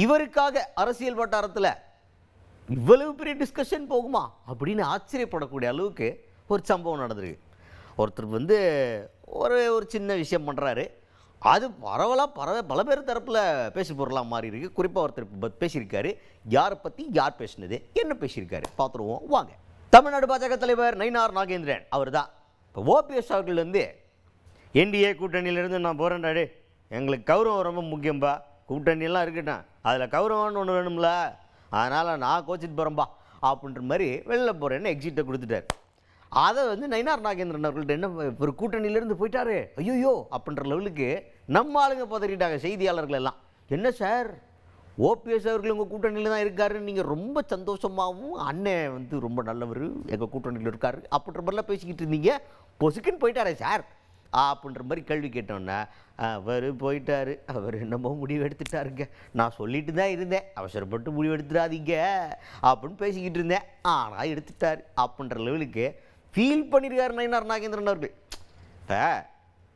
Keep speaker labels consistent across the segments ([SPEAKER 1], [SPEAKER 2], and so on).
[SPEAKER 1] இவருக்காக அரசியல் வட்டாரத்தில் இவ்வளவு பெரிய டிஸ்கஷன் போகுமா அப்படின்னு ஆச்சரியப்படக்கூடிய அளவுக்கு ஒரு சம்பவம் நடந்திருக்கு. ஒருத்தர் ஒரு சின்ன விஷயம் பண்ணுறாரு, அது பல பேர் தரப்பில் பேசி பொருளாக மாறி இருக்கு. குறிப்பாக ஒருத்தர் பேசியிருக்காரு. யாரை பற்றி யார் பேசினது, என்ன பேசியிருக்காரு பார்த்துருவோம் வாங்க. தமிழ்நாடு பாஜக தலைவர் நயினார் நாகேந்திரன் அவர் தான். இப்போ ஓபிஎஸ் அவர்கள் என்டிஏ கூட்டணியிலேருந்து நான் போகிறேன்டாடு, எங்களுக்கு கௌரவம் ரொம்ப முக்கியம்பா, கூட்டணியெல்லாம் இருக்கட்டும், அதில் கௌரவம்னு ஒன்று வேணும்ல, அதனால் நான் கோச்சிட்டு போகிறேன்பா அப்படின்ற மாதிரி வெளில போகிறேன்னு எக்ஸிட்டை கொடுத்துட்டார். அதை நயினார் நாகேந்திரன் அவர்கள்ட்ட என்ன ஒரு கூட்டணியிலேருந்து போயிட்டாரு ஐயோ அப்படின்ற லெவலுக்கு நம்ம ஆளுங்க பதறிட்டாங்க, செய்தியாளர்கள் எல்லாம். என்ன சார், ஓபிஎஸ் அவர்கள் உங்கள் கூட்டணியில் தான் இருக்காருன்னு நீங்கள் ரொம்ப சந்தோஷமாகவும், அண்ணன் ரொம்ப நல்லவர், எங்கள் கூட்டணியில் இருக்காரு அப்படின்ற மாதிரிலாம் பேசிக்கிட்டு இருந்தீங்க, பொசுக்குன்னு போயிட்டாரே சார் அப்படின்ற மாதிரி கேள்வி கேட்டோன்னே, அவர் போயிட்டார், அவர் என்னமோ முடிவு எடுத்துட்டாருங்க, நான் சொல்லிட்டு தான் இருந்தேன், அவசரப்பட்டு முடிவு எடுத்துடாதீங்க அப்படின்னு பேசிக்கிட்டு இருந்தேன், ஆனால் எடுத்துட்டார் அப்படின்ற லெவலுக்கு ஃபீல் பண்ணியிருக்காரு நயினார் நாகேந்திரன் அவர்கள். இப்போ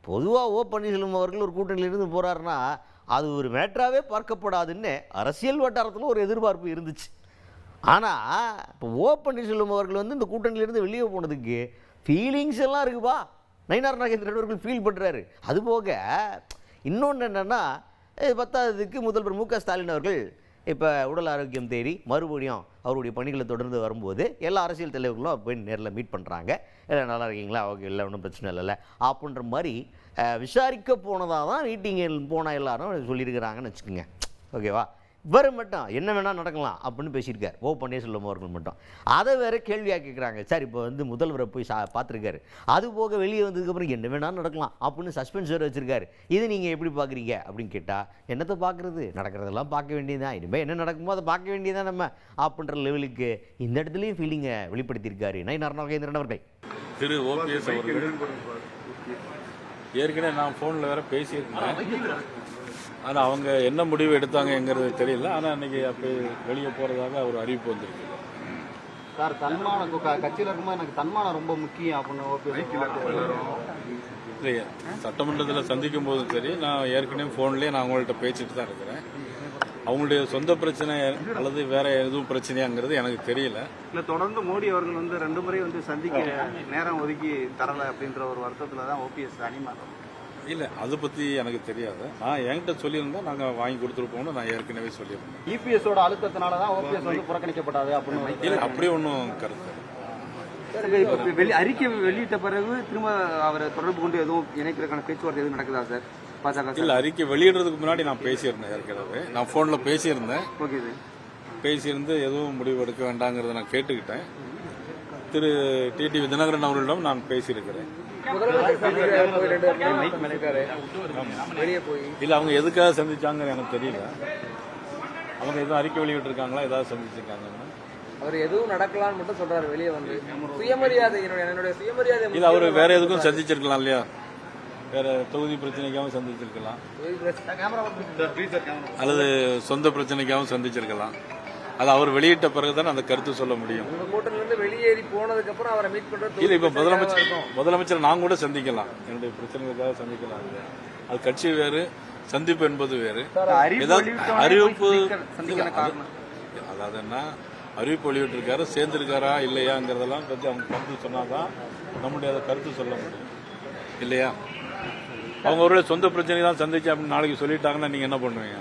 [SPEAKER 1] பொதுவாக ஓ பன்னீர்செல்வம் அவர்கள் ஒரு கூட்டணியிலிருந்து போகிறாருன்னா அது ஒரு மேட்டராகவே பார்க்கப்படாதுன்னு அரசியல் வட்டாரத்தில் ஒரு எதிர்பார்ப்பு இருந்துச்சு. ஆனால் இப்போ ஓ பன்னீர்செல்வம் அவர்கள் இந்த கூட்டணியிலேருந்து வெளியே போனதுக்கு ஃபீலிங்ஸ் எல்லாம் இருக்குப்பா, நயினார் நாகேந்திரன் அவர்கள் ஃபீல் பண்ணுறாரு. அதுபோக இன்னொன்று என்னென்னா, 10க்கு முதல்வர் மு.க. ஸ்டாலின் அவர்கள் இப்போ உடல் ஆரோக்கியம் தேடி மறுபடியும் அவருடைய பணிகளை தொடர்ந்து வரும்போது எல்லா அரசியல் தலைவர்களும் அவர் போய் நேரில் மீட் பண்ணுறாங்க. எல்லாம் நல்லா இருக்கீங்களா, ஓகே, இல்லை ஒன்றும் பிரச்சனை இல்லைல்ல அப்படின்ற மாதிரி விசாரிக்க போனதாக தான் மீட்டிங்கில் போன எல்லாரும் சொல்லியிருக்கிறாங்கன்னு வச்சுக்கோங்க. ஓகேவா, இவர் மட்டும் என்ன வேணால் நடக்கலாம் அப்படின்னு பேசியிருக்கார் ஓ பன்னீர்செல்வம் அவர்கள் மட்டும். அதை வேறு கேள்வியாக கேட்குறாங்க. சார் இப்போ முதல்வரை போய் பார்த்துருக்காரு, அது போக வெளியே வந்ததுக்கப்புறம் என்ன வேணாலும் நடக்கலாம் அப்படின்னு சஸ்பென்ஸ் வேறு வச்சுருக்காரு. இது நீங்கள் எப்படி பார்க்குறீங்க அப்படின்னு கேட்டால், என்னத்தை பார்க்குறது, நடக்கிறதெல்லாம் பார்க்க வேண்டியதுதான், இனிமேல் என்ன நடக்குமோ அதை பார்க்க வேண்டியதான் நம்ம அப்படின்ற லெவலுக்கு இந்த இடத்துலையும் ஃபீலிங்கை வெளிப்படுத்தியிருக்காரு நயினார் நாகேந்திரன் அவர்கள்.
[SPEAKER 2] திரு ஓபிஎஸ் அவர்கள் ஏற்கனவே நான் ஃபோனில் வேறு பேசியிருக்கேன், ஆனால் அவங்க என்ன முடிவு எடுத்தாங்கங்கிறது தெரியல. ஆனால் அன்றைக்கி அப்போ வெளியே போகிறதாக ஒரு அறிவிப்பு வந்திருக்கு.
[SPEAKER 3] சார், தன்மானம் கட்சியில் இருக்கும்போது எனக்கு தன்மானம் ரொம்ப முக்கியம் அப்படின்னு
[SPEAKER 2] இல்லையா, சட்டமன்றத்தில் சந்திக்கும் போதும் சரி, நான் ஏற்கனவே ஃபோன்லேயே நான் அவங்கள்ட்ட பேசிட்டு தான் இருக்கிறேன். அவங்களுடைய சொந்த பிரச்சனை அல்லது வேற எதுவும் பிரச்சனையாங்கிறது எனக்கு தெரியல.
[SPEAKER 3] இல்லை, தொடர்ந்து மோடி அவர்கள் 2 முறை சந்திக்க நேரம் ஒதுக்கி தரலை அப்படின்ற ஒரு வருத்தத்தில் தான் ஓபிஎஸ் அணிமாறும்.
[SPEAKER 2] இல்லை, அதை பற்றி எனக்கு தெரியாது. நான் என்கிட்ட சொல்லியிருந்தேன், நாங்கள் வாங்கி கொடுத்துருப்போம்னு நான் ஏற்கனவே சொல்லியிருந்தேன்.
[SPEAKER 3] இபிஎஸோட அழுத்தத்தினால தான் ஓபிஎஸ் புறக்கணிக்கப்படாது அப்படின்னு.
[SPEAKER 2] இல்லை, அப்படி ஒன்றும் கருத்து.
[SPEAKER 3] அறிக்கை வெளியிட்ட பிறகு திரும்ப அவரை தொடர்பு கொண்டு எதுவும் இணைக்கிறதுக்கான பேச்சுவார்த்தை எதுவும் நடக்குதா சார் பாஜக?
[SPEAKER 2] இல்லை, அறிக்கை வெளியிடுறதுக்கு முன்னாடி நான் பேசியிருந்தேன், ஏற்கனவே நான் ஃபோனில் பேசியிருந்தேன்.
[SPEAKER 3] ஓகே சார்,
[SPEAKER 2] பேசியிருந்து எதுவும் முடிவு எடுக்க வேண்டாங்கிறத நான் கேட்டுக்கிட்டேன். திரு டிடிவி தினகரன் அவர்களிடம் நான் பேசியிருக்கிறேன். இல்லை, அவங்க எதுக்காக சந்திச்சாங்கன்னு எனக்கு தெரியல. அவங்க எதுவும் அறிக்கை வெளியிட்டிருக்காங்களா, ஏதாவது சந்திச்சிருக்காங்க?
[SPEAKER 4] அவர் எதுவும் நடக்கலாம்னு மட்டும் சொல்றாரு. வெளியே சுயமரியாதை, என்னுடைய சுயமரியாதை.
[SPEAKER 2] இல்லை, அவர் வேற எதுக்கும் சந்திச்சிருக்கலாம் இல்லையா, வேற தொகுதி பிரச்சனைக்காகவும் சந்திச்சிருக்கலாம், அல்லது சொந்த பிரச்சனைக்காகவும் சந்திச்சிருக்கலாம். அது அவர் வெளியிட்ட பிறகுதான் அந்த கருத்து சொல்ல முடியும்.
[SPEAKER 4] வெளியேறி போனதுக்கு அப்புறம் அவரை மீட் பண்றது
[SPEAKER 2] இல்ல, இப்ப முதலமைச்சர் நான் கூட சந்திக்கலாம், என்னுடைய பிரச்சனைகளுக்காக சந்திக்கலாம். அது கட்சி வேறு, சந்திப்பு என்பது வேறு. அறிவிப்பு அதாவது என்ன, அறிவிப்பு வெளியிட்டிருக்காரு, சேர்ந்திருக்காரா இல்லையாங்கிறதெல்லாம் பற்றி அவங்க கருத்து சொன்னாதான் நம்முடைய அதை கருத்து சொல்ல முடியும் இல்லையா. அவங்க ஒருவேளை சொந்த பிரச்சனை தான் சந்திச்சு அப்படின்னு நாளைக்கு சொல்லிட்டாங்கன்னா நீங்க என்ன பண்ணுவீங்க?